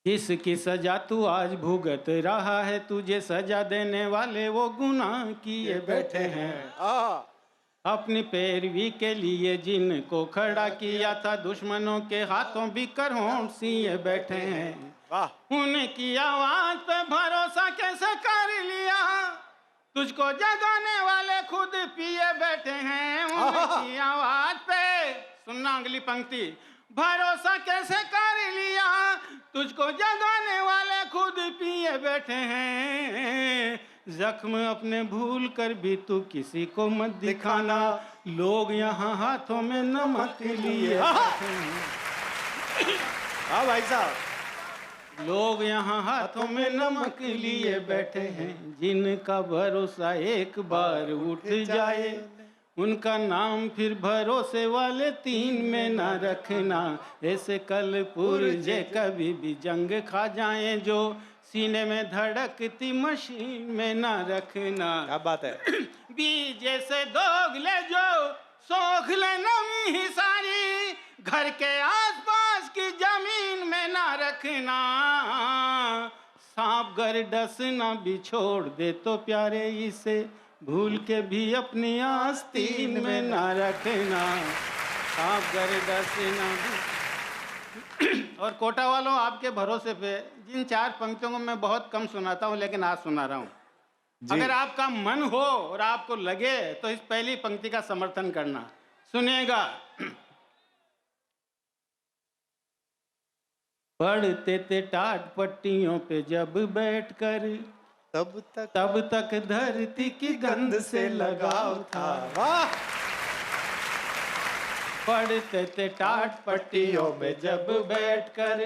किसकी सजा तू आज भुगत रहा है, तुझे सजा देने वाले वो गुनाह किए बैठे हैं। अपनी पैरवी के लिए जिनको खड़ा किया था, दुश्मनों के हाथों बिकर होंठ सिए बैठे हैं। उनकी आवाज पे भरोसा कैसे कर लिया, तुझको जगाने वाले खुद पिए बैठे हैं। उनकी आवाज पे सुनना अगली पंक्ति, भरोसा कैसे कर लिया, तुझको जगाने वाले खुद पिए बैठे हैं। जख्म अपने भूल कर भी तू किसी को मत दिखाना, लोग यहाँ हाथों में नमक लिए बैठे हैं। हाँ भाई साहब, लोग यहाँ हाथों में नमक लिए बैठे हैं। जिनका भरोसा एक बार उठ जाए, उनका नाम फिर भरोसे वाले तीन में ना रखना। ऐसे कल पुरजे कभी भी जंग खा जाएं, जो सीने में धड़कती मशीन में ना रखना। क्या बात है। बीज जैसे दोगले जो सोख ले नमी ही सारी, घर के आसपास की जमीन में ना रखना। सांप गर डसना भी छोड़ दे तो प्यारे, इसे भूल के भी अपनी आस्तीन में ना रखना। सांप गर डसना भी। और कोटा वालों, आपके भरोसे पे जिन चार पंक्तियों को मैं बहुत कम सुनाता हूँ, लेकिन आज सुना रहा हूँ। अगर आपका मन हो और आपको लगे तो इस पहली पंक्ति का समर्थन करना। सुनिएगा। पढ़ते थे टाट पट्टियों पे जब बैठकर, तब तक धरती की गंध से लगाव था। वाह। पढ़ते थे टाट पट्टियों पे जब बैठकर,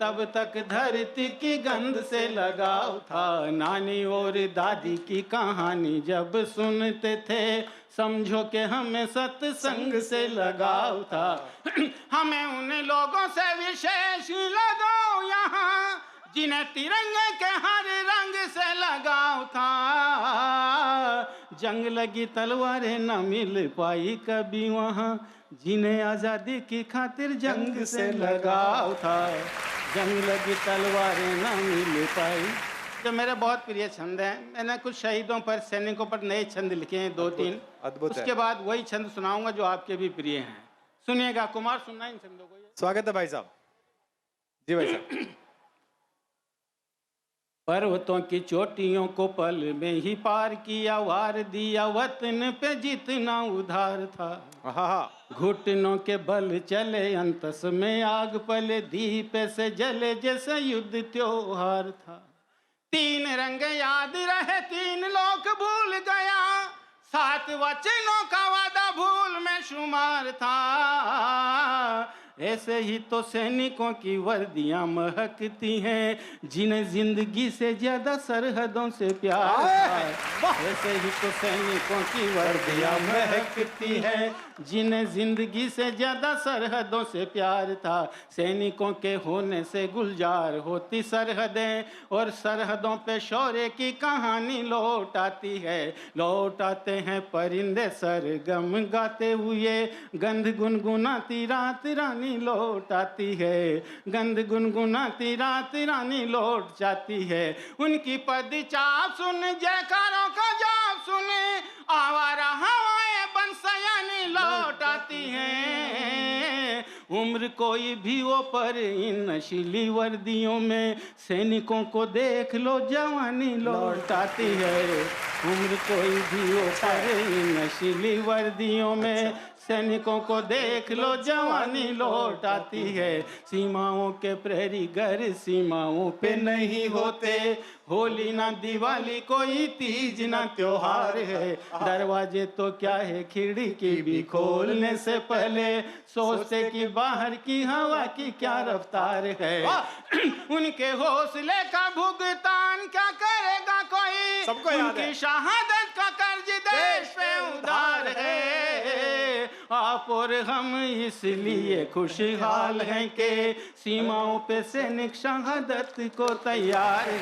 तब तक धरती की गंध से लगाव था। नानी और दादी की कहानी जब सुनते थे, समझो कि हमें सत्संग से लगाव था। हमें उन लोगों से विशेष लगाव यहाँ, जिन्हें तिरंगे के हर रंग से लगाव था। जंग लगी तलवारें न मिल पाई कभी वहाँ, जिन्हें आजादी की खातिर जंग से लगाव था। जंग लगी तलवारें न मिल पाई, जो मेरे बहुत प्रिय छंद हैं। मैंने कुछ शहीदों पर, सैनिकों पर नए छंद लिखे हैं, दो तीन। अद्भुत है। उसके बाद वही छंद सुनाऊंगा जो आपके भी प्रिय हैं। सुनिएगा। कुमार सुनना इन छंदों को। स्वागत है भाई साहब। जी भाई साहब। पर्वतों की चोटियों को पल में ही पार किया, वार दिया वतन पे जितना उधार था। घुटनों के बल चले अंतस में आग पले, दीप से जले जैसे युद्ध त्योहार था। तीन रंग याद रहे, तीन लोक भूल गया, 7 वचनों का वादा भूल में शुमार था। ऐसे ही तो सैनिकों की वर्दियां महकती हैं, जिन्हें जिंदगी से ज्यादा सरहदों से प्यार था। ऐसे ही तो सैनिकों की वर्दियां महकती हैं, जिन्हें जिंदगी से ज्यादा सरहदों से प्यार था। सैनिकों के होने से गुलजार होती सरहदें, और सरहदों पे शौर्य की कहानी लौट आती है। लौट आते हैं परिंदे सरगम गाते हुए, गंध गुनगुनाती रात रानी लौट आती है। गंध गुनगुनाती रात रानी लौट जाती है। उनकी पद चाप सुन, जयकारों का जाप सुने, आवारा हवाएं बंसयानी लौट आती हैं। उम्र कोई भी हो पर इन नशीली वर्दियों में, सैनिकों को देख लो जवानी लौट आती है। उम्र कोई भी हो पर इन नशीली वर्दियों में, सैनिकों को देख लो जवानी लौट आती है। सीमाओं के प्रहरी घर सीमाओं पे नहीं होते, होली ना दिवाली कोई तीज ना त्योहार है। दरवाजे तो क्या है खिड़की भी खोलने से पहले, सोचते कि बाहर की हवा की क्या रफ्तार है। उनके हौसले का भुगतान क्या करेगा कोई, सबको याद है। उनकी शहादत का कर्ज देश पे उधार है। आप और हम इसलिए खुशहाल हैं कि सीमाओं पे सैनिक शहादत को तैयार है।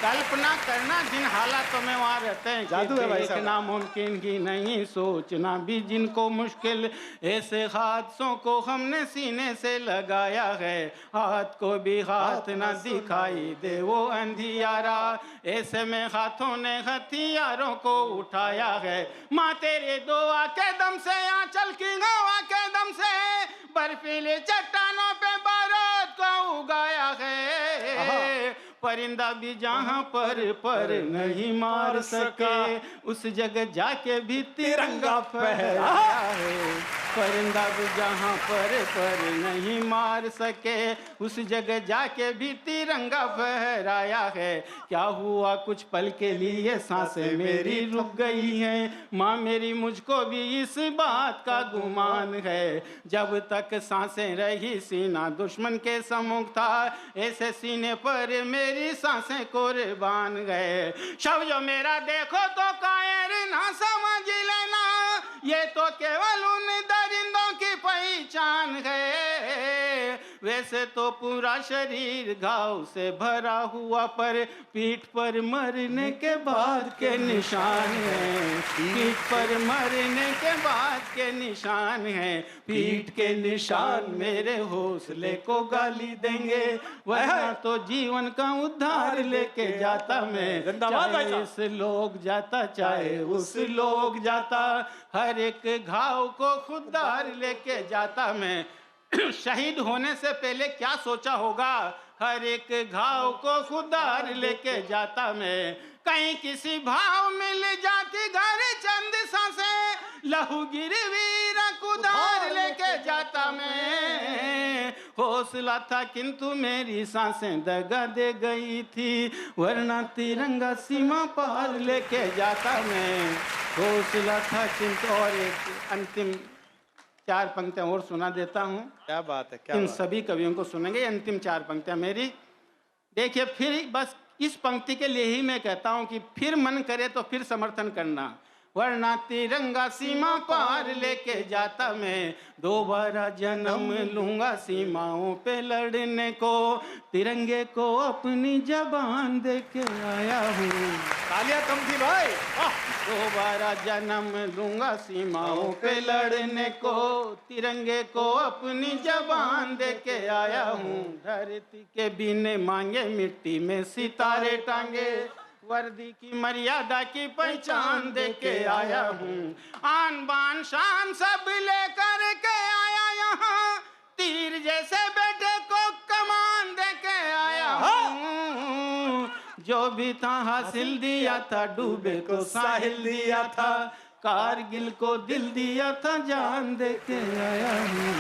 कल्पना करना जिन हालातों में वहाँ रहते हैं, जादू है भाई देखना साहब। नामुमकिन ही नहीं, सोचना भी जिनको मुश्किल, ऐसे हादसों को हमने सीने से लगाया है, हाथ को भी हाथ न दिखाई दे वो अंधियारा, ऐसे में हाथों ने हथियारों को उठाया है, माँ तेरे दुआ के दम से आंचल की हवा के दम से बर्फीली चट्टानों पे बारूद को उगाया है, परिंदा भी जहाँ पर नहीं मार सके, उस जगह जाके भी तिरंगा फहराया है, परिंदा भी जहाँ पर नहीं मार सके, उस जगह जाके भी तिरंगा फहराया है, क्या हुआ कुछ पल के लिए सांसें मेरी रुक गई हैं, माँ मेरी मुझको भी इस बात का गुमान है, जब तक सांसें रही सीना दुश्मन के सम्मुख था, ऐसे सीने पर मेरी सांसें कुर्बान गए, शव जो मेरा देखो तो कायर ना समझ लेना, ये तो केवल उन दरिंदों की पहचान है, वैसे तो पूरा शरीर घाव से भरा हुआ, पर पीठ पर मरने के बाद के निशान हैं, पीठ पर मरने के बाद के निशान हैं, पीठ के निशान मेरे हौसले को गाली देंगे, वरना तो जीवन का उद्धार लेके जाता मैं, जिंदाबाद भाई चाहे साहब। इस लोग जाता चाहे उस लोग जाता, हर एक घाव को खुदार लेके जाता मैं, शहीद होने से पहले क्या सोचा होगा, हर एक घाव को खुदार लेके जाता मैं, कहीं किसी भाव मिल जाती घर चंद सांसें, लहू गिरवी रख उधार लेके जाता मैं, हौसला था किंतु मेरी सांसें दगा दे गई थी, वरना तिरंगा सीमा पार लेके जाता मैं, हौसला था किंतु। और एक अंतिम 4 पंक्तियां और सुना देता हूँ, क्या बात है, क्या इन बात है। सभी कवियों को सुनेंगे, अंतिम 4 पंक्तियां मेरी। देखिए फिर बस इस पंक्ति के लिए ही मैं कहता हूं कि फिर मन करे तो फिर समर्थन करना, वरना तिरंगा सीमा पार लेके जाता मैं, दोबारा जन्म लूंगा सीमाओं पे लड़ने को, तिरंगे को अपनी जबान दे के आया हूँ, तालियां कम थी भाई। वाह। दोबारा जन्म लूंगा सीमाओं पे लड़ने को, तिरंगे को अपनी जबान दे के आया हूँ, धरती के बीने मांगे मिट्टी में सितारे टांगे, वर्दी की मर्यादा की पहचान दे के आया हूँ, आन बान शान सब लेकर के आया यहाँ, तीर जैसे बेटे को कमान दे के आया हूँ, जो भी था हासिल दिया था, डूबे को साहिल दिया था, कारगिल को दिल दिया था, जान दे के आया हूँ।